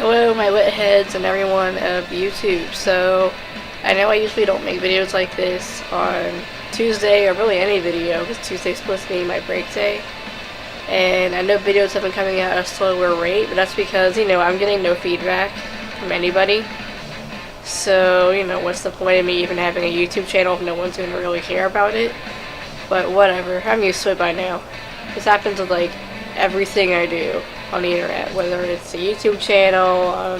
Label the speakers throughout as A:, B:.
A: Hello, my lit heads and everyone of YouTube. So, I know I usually don't make videos like this on Tuesday, or really any video, because Tuesday's supposed to be my break day. And I know videos have been coming out at a slower rate, but that's because, I'm getting no feedback from anybody. So, what's the point of me even having a YouTube channel if no one's going to really care about it? But whatever, I'm used to it by now. This happens with, everything I do on the internet, whether it's a YouTube channel,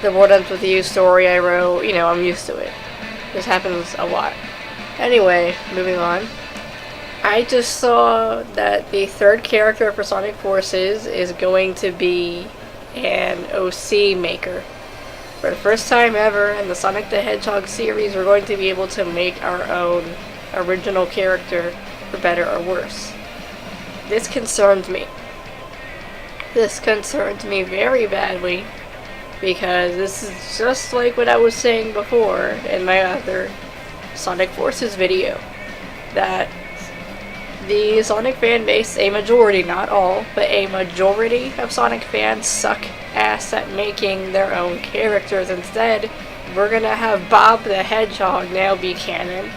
A: the World Ends With You story I wrote, I'm used to it. This happens a lot. Anyway, moving on. I just saw that the third character for Sonic Forces is going to be an OC maker. For the first time ever in the Sonic the Hedgehog series, we're going to be able to make our own original character, for better or worse. This concerns me. This concerns me very badly, because this is just like what I was saying before in my other Sonic Forces video, that the Sonic fan base, a majority, not all, but a majority of Sonic fans suck ass at making their own characters. Instead, we're gonna have Bob the Hedgehog now be canon.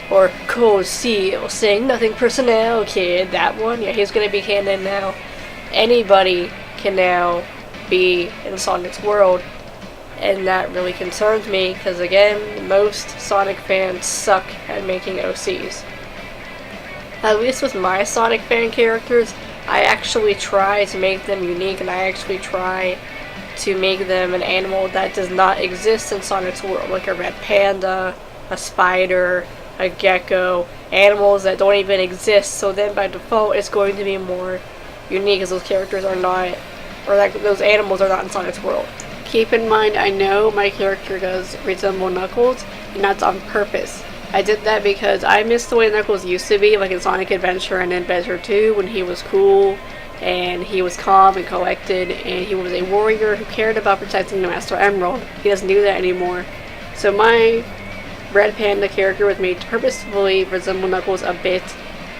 A: Or Cold Seal saying nothing personnel, kid. That one, yeah, he's gonna be canon now. Anybody can now be in Sonic's world, and that really concerns me, because again, most Sonic fans suck at making OCs. At least with my Sonic fan characters, I actually try to make them unique, and I actually try to make them an animal that does not exist in Sonic's world, like a red panda, a spider, a gecko, animals that don't even exist, so then by default it's going to be more unique, as those characters are not, or those animals are not in Sonic's world. Keep in mind, I know my character does resemble Knuckles, and that's on purpose. I did that because I miss the way Knuckles used to be, like in Sonic Adventure and Adventure 2, when he was cool, and he was calm and collected, and he was a warrior who cared about protecting the Master Emerald. He doesn't do that anymore. So my Red Panda character was made to purposefully resemble Knuckles a bit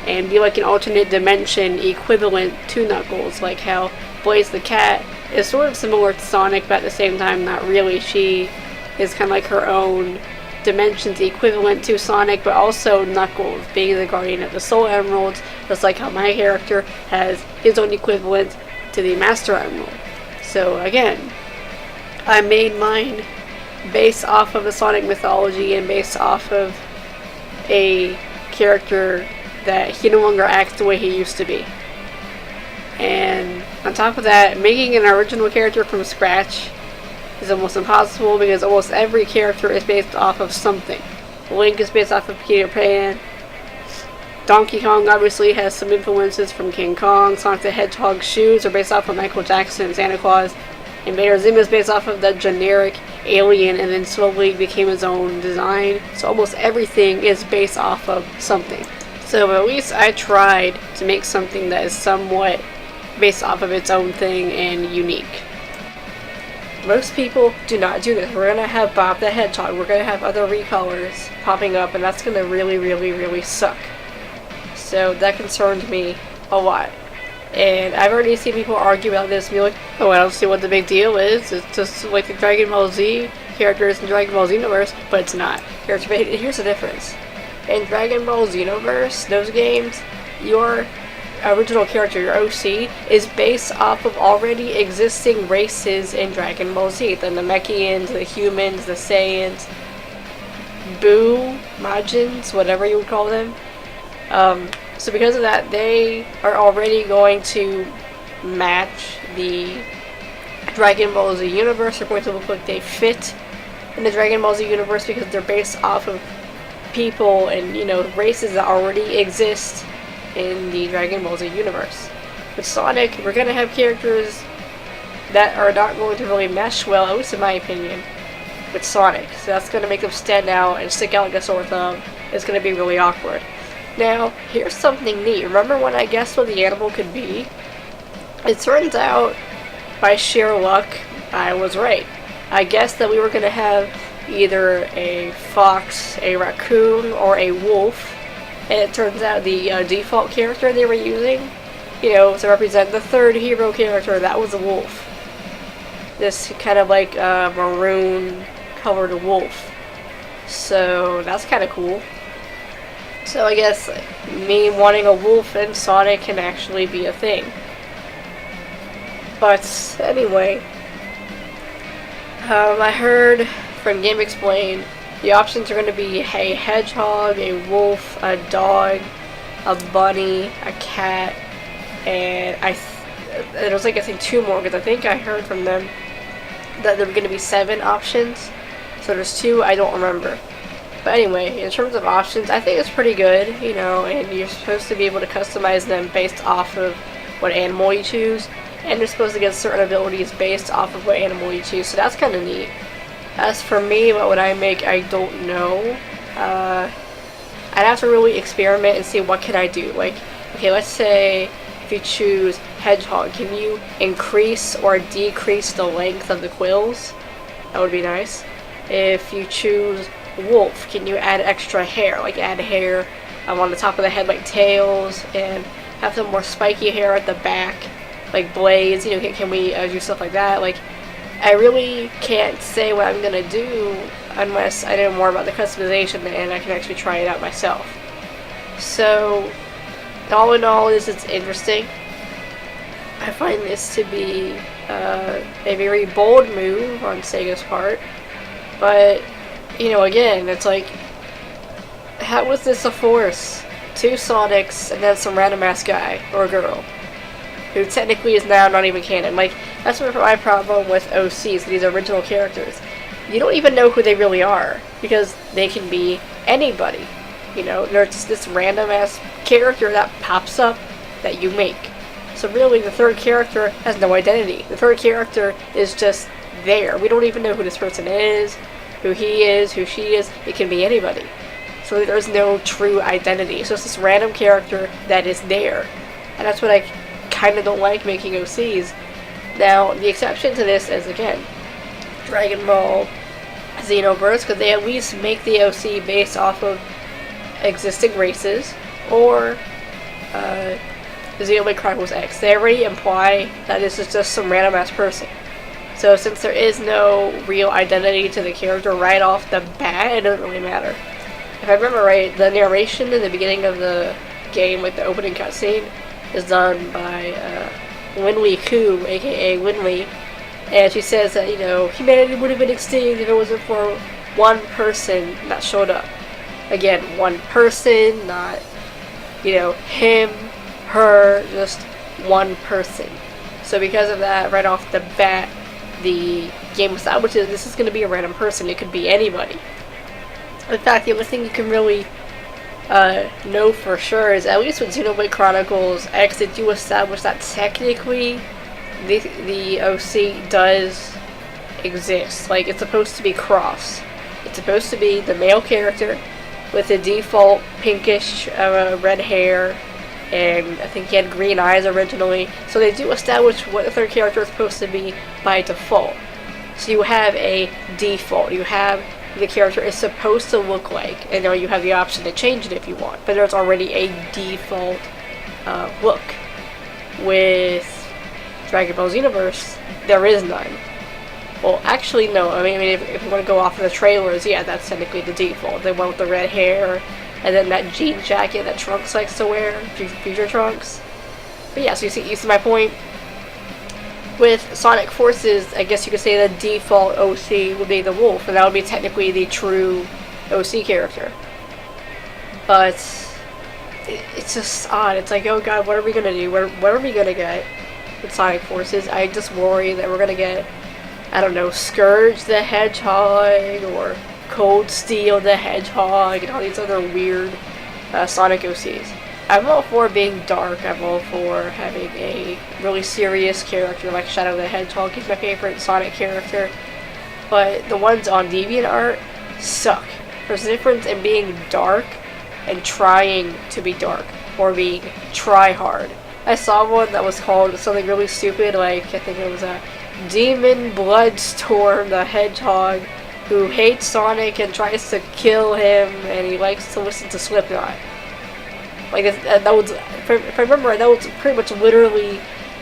A: and be like an alternate dimension equivalent to Knuckles, like how Blaze the cat is sort of similar to Sonic, but at the same time not really. She is kind of like her own dimensions equivalent to Sonic, but also Knuckles, being the guardian of the Soul Emeralds, just like how my character has his own equivalent to the Master Emerald. So again, I made mine based off of the Sonic mythology and based off of a character that he no longer acts the way he used to be. And on top of that, making an original character from scratch is almost impossible, because almost every character is based off of something. Link is based off of Peter Pan. Donkey Kong obviously has some influences from King Kong. Sonic the Hedgehog's shoes are based off of Michael Jackson and Santa Claus. Invader Zim is based off of the generic alien, and then slowly became his own design. So almost everything is based off of something. So at least I tried to make something that is somewhat based off of its own thing and unique. Most people do not do this. We're going to have Bob the Hedgehog. We're going to have other recolors popping up, and that's going to really, really, really suck. So that concerned me a lot. And I've already seen people argue about this and be like, oh, I don't see what the big deal is. It's just like the Dragon Ball Z characters in Dragon Ball Xenoverse, but it's not. Here's the difference. In Dragon Ball Xenoverse, those games, your original character, your OC, is based off of already existing races in Dragon Ball Z. The Namekians, the humans, the Saiyans, Buu, Majins, whatever you would call them. So because of that, they are already going to match the Dragon Ball Z universe. They're going to look like they fit in the Dragon Ball Z universe, because they're based off of people and, races that already exist in the Dragon Ball Z universe. With Sonic, we're going to have characters that are not going to really mesh well, at least in my opinion, with Sonic. So that's going to make them stand out and stick out like a sore thumb. It's going to be really awkward. Now, here's something neat. Remember when I guessed what the animal could be? It turns out, by sheer luck, I was right. I guessed that we were going to have either a fox, a raccoon, or a wolf, and it turns out the default character they were using you know, to represent the third hero character, that was a wolf. This kind of like maroon colored wolf. So that's kind of cool. So I guess me wanting a wolf in Sonic can actually be a thing. But anyway, I heard from Game Explain the options are going to be a hedgehog, a wolf, a dog, a bunny, a cat, and there was like I think 2 more, because I think I heard from them that there were going to be 7 options. So there's 2 I don't remember. But anyway, in terms of options, I think it's pretty good, you know, and you're supposed to be able to customize them based off of what animal you choose, and you're supposed to get certain abilities based off of what animal you choose, so that's kind of neat. As for me, what would I make, I don't know. I'd have to really experiment and see what can I do. Like, okay, let's say if you choose hedgehog, can you increase or decrease the length of the quills? That would be nice. If you choose wolf, can you add extra hair, like add hair on the top of the head like tails, and have some more spiky hair at the back like blades, you know, can we do stuff like that? Like, I really can't say what I'm gonna do unless I know more about the customization and I can actually try it out myself. So all in all, it's interesting. I find this to be a very bold move on Sega's part, but you know, again, it's like, how was this a force? 2 Sonics and then some random ass guy or girl who technically is now not even canon. Like, that's my problem with OCs, these original characters. You don't even know who they really are, because they can be anybody. You know, they're just this random ass character that pops up that you make. So really, the third character has no identity. The third character is just there. We don't even know who this person is, who he is, who she is. It can be anybody. So there's no true identity. It's just this random character that is there. And that's what I kind of don't like making OCs. Now, the exception to this is, again, Dragon Ball Xenoverse, because they at least make the OC based off of existing races, or Xenoblade Chronicles X. They already imply that this is just some random ass person. So since there is no real identity to the character right off the bat, it doesn't really matter. If I remember right, the narration in the beginning of the game, like the opening cutscene, is done by Winley Koo, aka Winley, and she says that, you know, humanity would have been extinct if it wasn't for one person that showed up. Again, one person, not, you know, him, her, just one person. So because of that, right off the bat, the game establishes this is going to be a random person. It could be anybody. In fact, the only thing you can really know for sure is, at least with Xenoblade Chronicles X, they do establish that technically the OC does exist. Like, it's supposed to be cross. It's supposed to be the male character with the default pinkish red hair, and I think he had green eyes originally. So they do establish what the third character is supposed to be by default. So you have a default. You have the character is supposed to look like, and you have the option to change it if you want, but there's already a default look. With Dragon Ball Xenoverse, there is none. Well, actually, no. I mean, if you want to go off of the trailers, yeah, that's technically the default. They went with the red hair, and then that jean jacket that Trunks likes to wear, Future Trunks. But yeah, so you see my point? With Sonic Forces, I guess you could say the default OC would be the wolf, and that would be technically the true OC character. But it's just odd. It's like, oh god, what are we gonna do? What are we gonna get with Sonic Forces? I just worry that we're gonna get, I don't know, Scourge the Hedgehog, or Cold Steel the Hedgehog, and all these other weird Sonic OCs. I'm all for being dark. I'm all for having a really serious character like Shadow the Hedgehog. He's my favorite Sonic character. But the ones on DeviantArt suck. There's a difference in being dark and trying to be dark, or being try-hard. I saw one that was called something really stupid, like, I think it was a Demon Bloodstorm the Hedgehog, who hates Sonic and tries to kill him, and he likes to listen to Slipknot. Like, that was, if I remember right, that was pretty much literally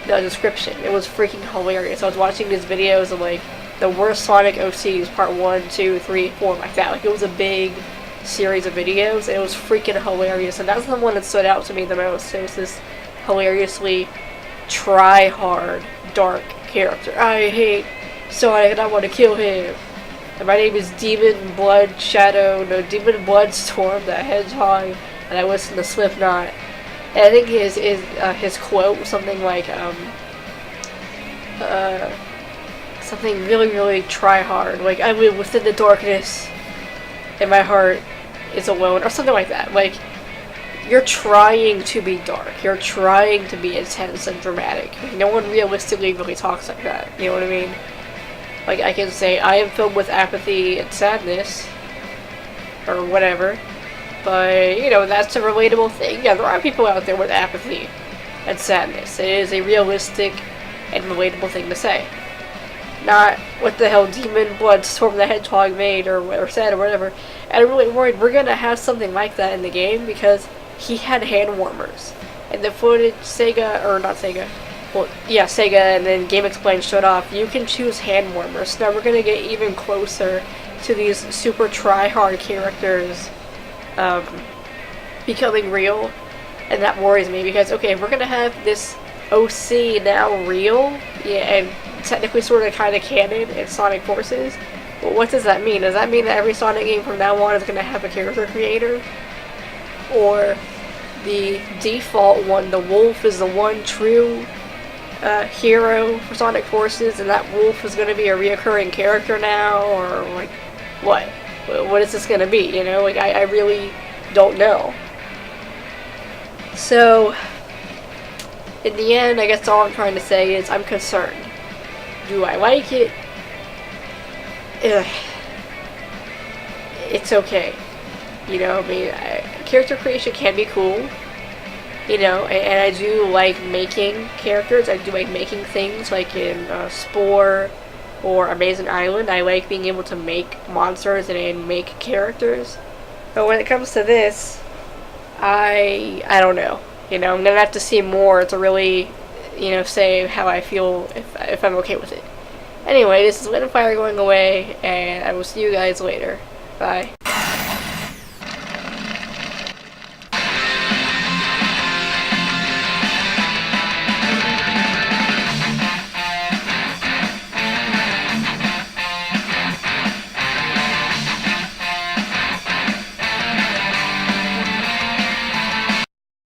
A: the description. It was freaking hilarious. I was watching these videos of, like, the worst Sonic OCs, part 1, 2, 3, 4, like that. Like, it was a big series of videos, and it was freaking hilarious, and that's the one that stood out to me the most. It was this hilariously try-hard, dark character. I hate Sonic, and I want to kill him. And my name is Demon Bloodstorm, the Hedgehog, and I listen to Slipknot. And I think his quote was something like, something really, really try hard. Like, I live within the darkness, and my heart is alone, or something like that. Like, you're trying to be dark. You're trying to be intense and dramatic. No one realistically really talks like that. You know what I mean? Like, I can say, I am filled with apathy and sadness, or whatever. But, you know, that's a relatable thing. Yeah, there are people out there with apathy and sadness. It is a realistic and relatable thing to say. Not what the hell Demon Bloodstorm the Hedgehog made or said or whatever. And I'm really worried we're gonna have something like that in the game because he had hand warmers. And the footage Sega and then Game Explain showed off, you can choose hand warmers. So now we're gonna get even closer to these super try-hard characters becoming real. And that worries me because, okay, if we're gonna have this OC now real, yeah, and technically sort of kind of canon in Sonic Forces, but what does that mean? Does that mean that every Sonic game from now on is going to have a character creator? Or the default one, the wolf, is the one true hero for Sonic Forces, and that wolf is going to be a reoccurring character now? Or, like, what? What is this going to be, you know? Like, I really don't know. So, in the end, I guess all I'm trying to say is I'm concerned. Do I like it? Ugh. It's okay. You know, I mean, character creation can be cool. You know, and I do like making characters. I do like making things, like in Spore or Amazing Island. I like being able to make monsters and make characters. But when it comes to this, I don't know. You know, I'm gonna have to see more to really, you know, say how I feel if I'm okay with it. Anyway, this is Wind and Fire going away, and I will see you guys later. Bye.